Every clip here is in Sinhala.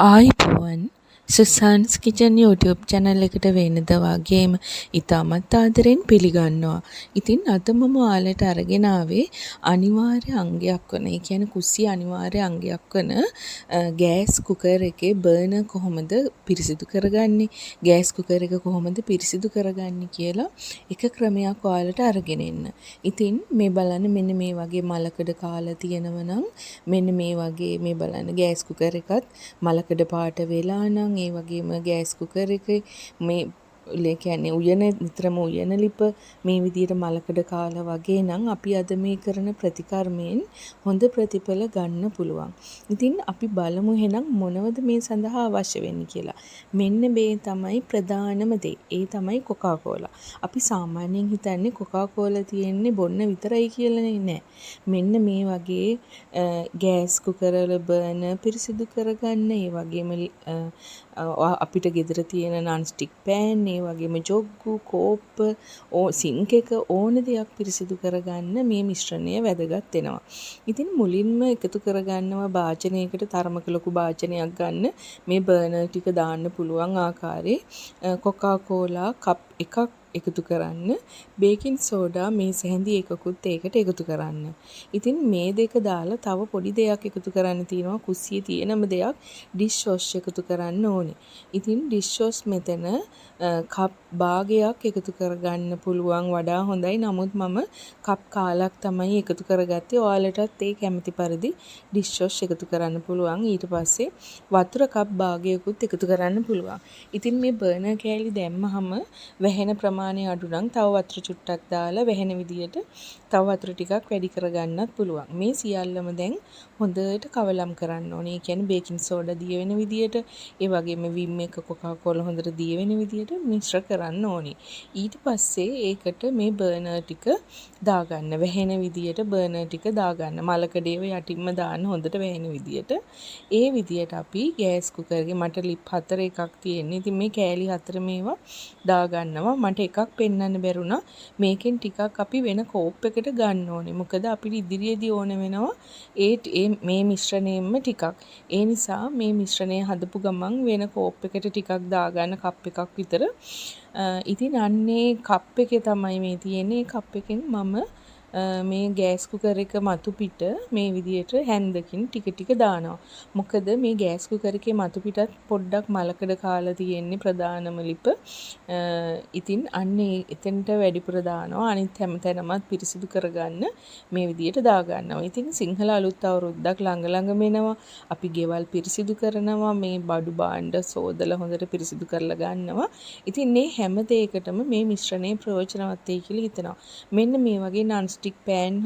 ආයිබෝවන් සුසාන්ස් කිචන් YouTube channel එකට වෙනද වගේම ඉතාමත් ආදරෙන් පිළිගන්නවා. ඉතින් අද මම ඔයාලට අරගෙන ආවේ අනිවාර්ය අංගයක් වන, ඒ කියන්නේ කුස්සිය අනිවාර්ය අංගයක් වන ගෑස් කුකර් එකේ බර්නර් කොහොමද පිරිසිදු කරගන්නේ, ගෑස් කුකර් එක කොහොමද පිරිසිදු කරගන්නේ කියලා එක ක්‍රමයක් ඔයාලට අරගෙන එන්න. ඉතින් මේ බලන්න, මෙන්න මේ වගේ මලකඩ කාලා තියෙනවා නම් මෙන්න මේ වගේ මේ බලන්න ගෑස් කුකර් එකත් මලකඩ පාට වෙලා නම්, ඒ වගේම ගෑස් කුකර් එකේ මේ කියන්නේ උයන නිතරම උයන ලිප මේ විදිහට මලකඩ කාලා වගේ නම් අපි අද මේ කරන ප්‍රතිකර්මයෙන් හොඳ ප්‍රතිඵල ගන්න පුළුවන්. ඉතින් අපි බලමු එහෙනම් මොනවද මේ සඳහා අවශ්‍ය වෙන්නේ කියලා. මෙන්න මේ තමයි ප්‍රධානම දේ. ඒ තමයි කොකාකෝලා. අපි සාමාන්‍යයෙන් හිතන්නේ කොකාකෝලා තියෙන්නේ බොන්න විතරයි කියලා නෑ. මෙන්න මේ වගේ ගෑස් කුකර් වල බර්නර් පිරිසිදු කරගන්න, ඒ වගේම අපිට ගෙදර තියෙන non stick pan, ඒ වගේම ජොග්ගු, කෝප්ප, සින්ක් එක ඕන දෙයක් පිරිසිදු කරගන්න මේ මිශ්‍රණය වැදගත් වෙනවා. ඉතින් මුලින්ම එකතු කරගන්නවා භාජනයකට, තරමක ලොකු භාජනයක් ගන්න මේ බර්නර් ටික දාන්න පුළුවන් ආකාරයේ කොකාකෝලා කප් එකක් එකතු කරන්න, බේකින් සෝඩා මේස හැඳි එකකුත් ඒකට එකතු කරන්න. ඉතින් මේ දෙක දාලා තව පොඩි දෙයක් එකතු කරන්න තියෙනවා. කුස්සියේ තියෙනම දෙයක්, ඩිෂ් වොෂ් එකතු කරන්න ඕනේ. ඉතින් ඩිෂ් වොෂ් මෙතන කප් භාගයක් එකතු කරගන්න පුළුවන් වඩා හොඳයි. නමුත් මම කප් කාලක් තමයි එකතු කරගත්තේ. ඔයාලටත් ඒ කැමති පරිදි ඩිෂ් වොෂ් එකතු කරන්න පුළුවන්. ඊට පස්සේ වතුර කප් භාගයකුත් එකතු කරන්න පුළුවන්. ඉතින් මේ බර්නර් කෑලි දැම්මහම වැහෙන ප්‍රමාණය අඩු නම් තව වතුර චුට්ටක් දාලා වැහෙන විදියට තව වතුර ටිකක් වැඩි කරගන්නත් පුළුවන්. මේ සියල්ලම දැන් හොඳට කවලම් කරන්න ඕනේ. ඒ කියන්නේ බේකින් සෝඩා දිය වෙන විදියට, ඒ වගේම විම් එක කොකාකෝලා හොඳට දිය වෙන විදියට මිශ්‍ර කරන්න ඕනේ. ඊට පස්සේ ඒකට මේ බර්නර් ටික දාගන්න. වැහෙන විදියට බර්නර් ටික දාගන්න. මලකඩේව යටින්ම දාන්න හොඳට වැහෙන විදියට. ඒ විදියට අපි ගෑස් කුකර්ගේ, මට ලිප් 4 එකක් තියෙන්නේ. ඉතින් මේ කෑලි 4 මේවා දාගන්නවා. මට එකක් පෙන්වන්න බැරුණා. මේකෙන් ටිකක් අපි වෙන කෝප් එකට ගන්න ඕනේ. මොකද අපිට ඉදිරියේදී ඕන වෙනවා මේ මිශ්‍රණයෙන්ම ටිකක්. ඒ නිසා මේ මිශ්‍රණය හදපු ගමන් වෙන කෝප් එකට ටිකක් දාගන්න, කප් එකක් විතර. ඉතින් අන්නේ කප් එකේ තමයි මේ තියෙන්නේ. කප් එකෙන් මම මේ ගෑස් කුකර් එක මතු පිට මේ විදියට හැන්දකින් ටික ටික දානවා. මොකද මේ ගෑස් කුකර් එකේ මතු පිටත් පොඩ්ඩක් මලකඩ කාලා තියෙන්නේ ප්‍රධානම ලිප. ඉතින් අන්නේ එතෙන්ට වැඩිපුර දානවා. අනිත් හැම තැනමත් පිරිසිදු කරගන්න මේ විදියට දාගන්නවා. ඉතින් සිංහල අලුත් අවුරුද්දක් ළඟ වෙනවා. අපි ගෙවල් පිරිසිදු කරනවා. මේ බඩු භාණ්ඩ සෝදලා හොඳට පිරිසිදු කරලා ගන්නවා. ඉතින් මේ හැම දෙයකටම මේ මිශ්‍රණය ප්‍රයෝජනවත් වෙයි කියලා හිතනවා. මෙන්න මේ වගේ non stick pan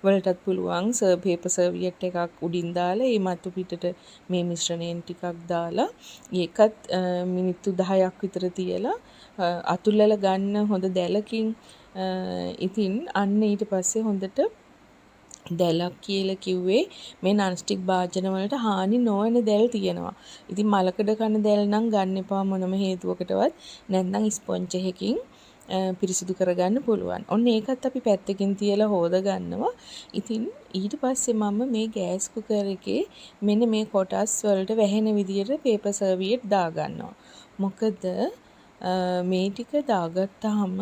වලටත් පුළුවන් පේපර් සර්වියට් එකක් උඩින් දාලා ඒ මතු පිටට මේ මිශ්‍රණයෙන් ටිකක් දාලා ඒකත් මිනිත්තු 10ක් විතර තියලා අතුල්ලලා ගන්න හොඳ දැලකින්. ඉතින් අන්න ඊට පස්සේ හොඳට දැලක් කියලා කිව්වේ මේ non stick භාජන වලට හානි නොවන දැල් තියෙනවා. ඉතින් මලකඩ කන දැල් නම් ගන්න එපා මොනම හේතුවකටවත්. නැත්නම් ස්පොන්ජ් එකකින් පිරිසිදු කරගන්න පුළුවන්. ඔන්න ඒකත් අපි පැත්තකින් තියලා හොද ගන්නවා. ඉතින් ඊට පස්සේ මම මේ ගෑස් කුකර් එකේ මෙන්න මේ කොටස් වලට වැහෙන විදියට පේපර් සර්වියට් දාගන්නවා. මොකද මේ ටික දාගත්තාම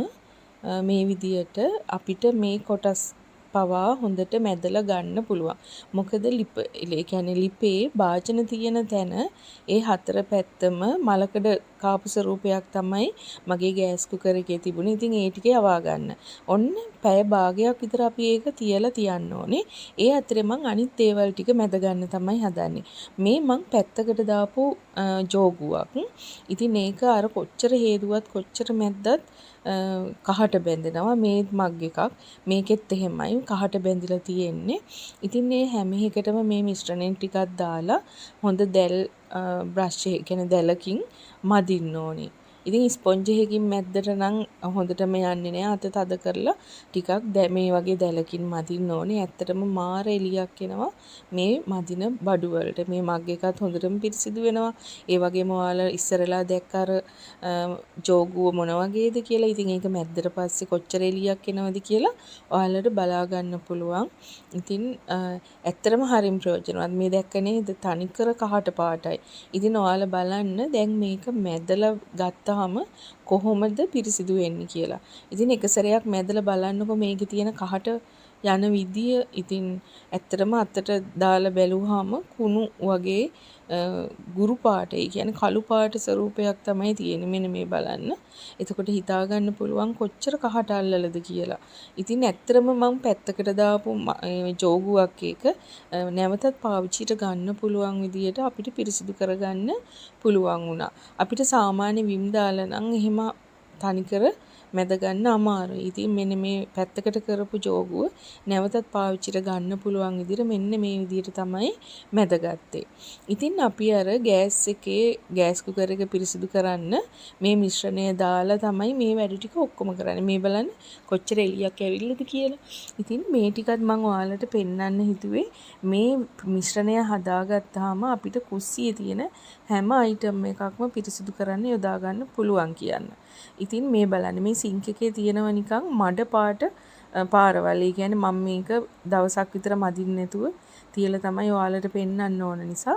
මේ විදියට අපිට මේ කොටස් පවා හොඳට මැදලා ගන්න පුළුවන්. මොකද ඒ කියන්නේ ලිපේ භාජන තියෙන තැන ඒ හතර පැත්තම මලකඩ කාපු ස්වරූපයක් තමයි මගේ ගෑස් කුකර් එකේ තිබුණේ. ඉතින් ඒ ටික යවා ගන්න. ඔන්න පැය භාගයක් විතර අපි ඒක තියලා තියන්න ඕනේ. ඒ අතරේ මං අනිත් දේවල් ටික මැද ගන්න තමයි හදන්නේ. මේ මං පැත්තකට දාපු ජෝගුවක්. ඉතින් ඒක අර කොච්චර හේදුවත් කොච්චර මැද්දත් කහට බැඳෙනවා. මේ මග් එකක් මේකෙත් එහෙමයි කහට බැඳිලා තියෙන්නේ. ඉතින් මේ හැම එකටම මේ මිශ්‍රණයෙන් ටිකක් දාලා හොඳ දැල් බ්‍රෂ් එක, කියන්නේ දැලකින් මදින්න ඕනේ. ඉතින් ස්පොන්ජ් එකකින් මැද්දට නම් හොඳටම යන්නේ නැහැ. අත තද කරලා ටිකක් මේ වගේ දැලකින් මදින්න ඕනේ. ඇත්තටම මාර එළියක් එනවා මේ මදින බඩු වලට. මේ මග් එකත් හොඳටම පිරිසිදු වෙනවා. ඒ වගේම ඔයාලා ඉස්සරලා දැක්ක අර ජෝගුව මොන වගේද කියලා. ඉතින් ඒක මැද්දට පස්සේ කොච්චර එළියක් එනවද කියලා ඔයාලට බලා ගන්න පුළුවන්. ඉතින් ඇත්තටම හරිම ප්‍රයෝජනවත්. මේ දැක්ක නේද තනිකර කහට පාටයි. ඉතින් ඔයාලා බලන්න දැන් මේක මැදලා ගත්තාම කොහොමද පිරිසිදු වෙන්නේ කියලා. ඉතින් එක සැරයක් මැදලා බලන්නකො මේකේ තියෙන කහට යන විදිය. ඉතින් ඇත්තටම අතට දාලා බැලුවාම කුණු වගේ ගුරු පාට, ඒ කියන්නේ කළු පාට ස්වරූපයක් තමයි තියෙන්නේ. මෙන්න මේ බලන්න. එතකොට හිතා ගන්න පුළුවන් කොච්චර කහට අල්ලලද කියලා. ඉතින් ඇත්තටම මම පැත්තකට දාපු ජෝගුවක් එක නැවතත් පාවිච්චිට ගන්න පුළුවන් විදියට අපිට පිරිසිදු කරගන්න පුළුවන් වුණා. අපිට සාමාන්‍ය විම් දාලා නම් එහෙම තනිකර මැද ගන්න අමාරුයි. ඉතින් මෙන්න මේ පැත්තකට කරපු ජෝගුව නැවතත් පාවිච්චිට ගන්න පුළුවන් විදිහට මෙන්න මේ විදිහට තමයි මැදගත්තේ. ඉතින් අපි අර ගෑස් එකේ ගෑස් කුකර් එක පිරිසිදු කරන්න මේ මිශ්‍රණය දාලා තමයි මේ වැඩ ටික ඔක්කොම කරන්නේ. මේ බලන්න කොච්චර එළියක් ඇවිල්ලාද කියලා. ඉතින් මේ ටිකත් මම ඔයාලට පෙන්වන්න හිතුවේ. මේ මිශ්‍රණය හදාගත්තාම අපිට කුස්සියේ තියෙන හැම අයිටම් එකක්ම පිරිසිදු කරන්න යොදා ගන්න පුළුවන් කියන්න. ඉතින් මේ බලන්න මේ සිංක් එකේ තියෙනව නිකන් මඩ පාට පාරවල්. ඒ කියන්නේ මම මේක දවසක් විතර මදින්න නැතුව තියලා තමයි ඔයාලට පෙන්වන්න ඕන නිසා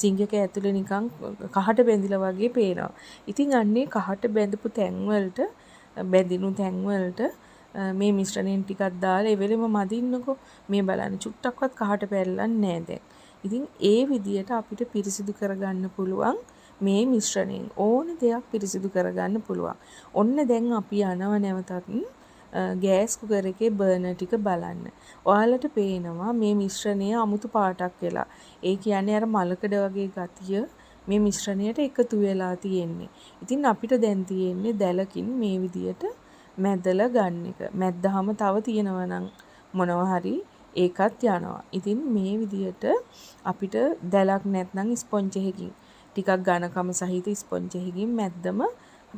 සිංක් එක ඇතුලේ නිකන් කහට බැඳිලා වගේ පේනවා. ඉතින් අන්නේ කහට බැඳපු තැන් වලට බැඳිනු තැන් වලට මේ මිශ්‍රණයෙන් ටිකක් දාලා ඒ වෙලෙම මදින්නකො. මේ බලන්න චුට්ටක්වත් කහට පැල්ලන්නේ නැහැ දැන්. ඉතින් ඒ විදියට අපිට පිරිසිදු කරගන්න පුළුවන්. මේ මිශ්‍රණයෙන් ඕන දෙයක් පිරිසිදු කරගන්න පුළුවන්. ඔන්න දැන් අපි යනවා නැවතත් ගෑස් කුකර් එකේ බර්නර් ටික බලන්න. ඔයාලට පේනවා මේ මිශ්‍රණය අමුතු පාටක් වෙලා. ඒ කියන්නේ අර මලකඩ වගේ ගතිය මේ මිශ්‍රණයට එකතු වෙලා තියෙන්නේ. ඉතින් අපිට දැන් තියෙන්නේ දැලකින් මේ විදියට මැදලා ගන්න එක. මැද්දාම තව තියෙනවා නම් මොනවා හරි ඒකත් යනවා. ඉතින් මේ විදියට අපිට දැලක් නැත්නම් ස්පොන්ජ් එකකින් ටිකක් ඝනකම සහිත ස්පොන්ජ් එකකින් මැද්දම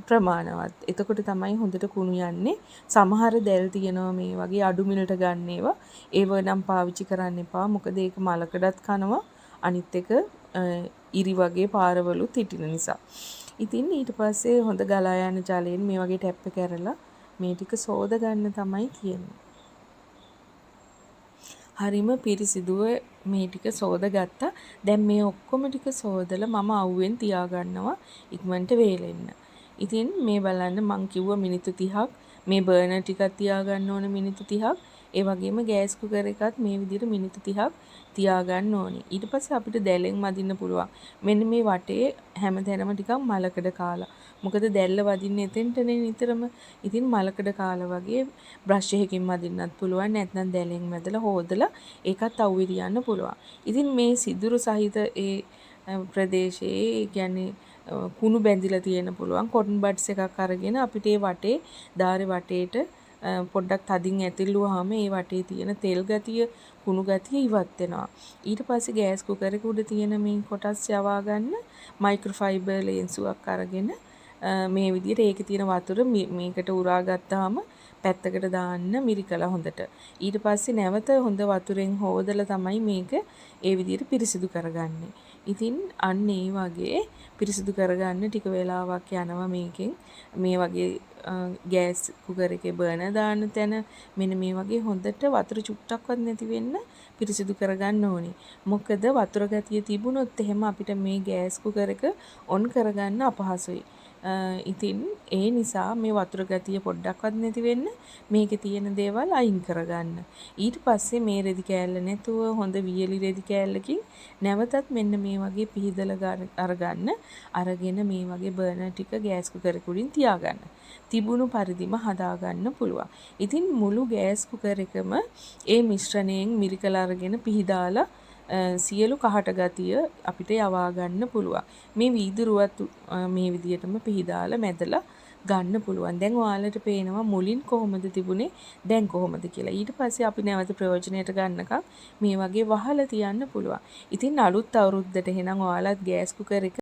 ප්‍රමාණවත්. එතකොට තමයි හොඳට කුණු යන්නේ. සමහර දැල් තියෙනවා මේ වගේ අඩු මිලට ගන්න ඒවා. ඒව නම් පාවිච්චි කරන්න එපා. මොකද ඒක මලකඩත් කනවා. අනිත් එක ඉරි වගේ පාරවලුත් හිටින නිසා. ඉතින් ඊට පස්සේ හොඳ ගලා යන ජලයෙන් මේ වගේ ටැප් එක කරලා මේ ටික සෝද ගන්න තමයි කියන්නේ. හරිම පිරිසිදුව මේ ටික සෝද ගත්තා. දැන් මේ ඔක්කොම ටික සෝදලා මම අවුවෙන් තියා ගන්නවා ඉක්මනට වේලෙන්න. ඉතින් මේ බලන්න මං කිව්වා මිනිත්තු 30ක් මේ බර්නර් ටිකක් තියා ගන්න ඕන මිනිත්තු 30ක්. ඒ වගේම ගෑස් කුකර් එකත් මේ විදිහට මිනිත්තු 30ක් තියා ගන්න ඕනේ. ඊට පස්සේ අපිට දැලෙන් මදින්න පුළුවන්. මෙන්න මේ වටේ හැමතැනම ටිකක් මලකඩ කාලා. මොකද දැල්ල වදින්නේ එතෙන්ටනේ නිතරම. ඉතින් මලකඩ කාලා වගේ බ්‍රෂ් එකකින් මදින්නත් පුළුවන්. නැත්නම් දැලෙන් මැදලා හොදලා ඒකත් අවුවේ තියන්න පුළුවන්. ඉතින් මේ සිදුරු සහිත ඒ ප්‍රදේශයේ කියන්නේ කුණු බැඳිලා තියෙන පුළුවන් කොටන් බඩ්ස් එකක් අරගෙන අපිට ඒ වටේ ධාරේ වටේට පොඩ්ඩක් තදින් ඇතිල්ලුවාම ඒ වටේ තියෙන තෙල් ගතිය කුණු ගතිය ඉවත් වෙනවා. ඊට පස්සේ ගෑස් කුකර් එක උඩ තියෙන මේ කොටස් යවා ගන්න මයික්‍රෝ ෆයිබර් ලේන්සුවක් අරගෙන මේ විදිහට ඒකේ තියෙන වතුර මේකට උරා ගත්තාම පැත්තකට දාන්න මිරිකලා හොඳට. ඊට පස්සේ නැවත හොඳ වතුරෙන් හොදලා තමයි මේක ඒ විදිහට පිරිසිදු කරගන්නේ. ඉතින් අන්න ඒ වගේ පිරිසිදු කරගන්න ටික වෙලාවක් යනවා මේකෙන්. මේ වගේ ගෑස් කුකර් එකේ බර්නර් දාන්න තැන මෙන්න මේ වගේ හොඳට වතුර චුට්ටක්වත් නැති වෙන්න පිරිසිදු කරගන්න ඕනේ. මොකද වතුර ගතිය තිබුණොත් එහෙම අපිට මේ ගෑස් කුකර් එක ඔන් කරගන්න අපහසුයි. ඉතින් ඒ නිසා මේ වතුර ගතිය පොඩ්ඩක්වත් නැති වෙන්න මේකේ තියෙන දේවල් අයින් කරගන්න. ඊට පස්සේ මේ රෙදි කෑල්ල නැතුව හොඳ වියලි රෙදි කෑල්ලකින් නැවතත් මෙන්න මේ වගේ පිහිදලා අරගන්න. අරගෙන මේ වගේ බර්නර් ටික ගෑස් කුකර් එකකින් තියාගන්න. තිබුණු පරිදිම හදාගන්න පුළුවන්. ඉතින් මුළු ගෑස් කුකර් එකම ඒ මිශ්‍රණයෙන් මිරිකලා අරගෙන පිහිදාලා සියලු කහට ගතිය අපිට යවා ගන්න පුළුවන්. මේ වීදුරුවත් මේ විදියටම පිහිදාලා මැදලා ගන්න පුළුවන්. දැන් ඔයාලට පේනවා මුලින් කොහොමද තිබුණේ දැන් කොහොමද කියලා. ඊට පස්සේ අපි නැවත ප්‍රයෝජනයට ගන්නකම් මේ වගේ වහලා තියන්න පුළුවන්. ඉතින් අලුත් අවුරුද්දට එහෙනම් ඔයාලත් ගෑස් කුකර් එක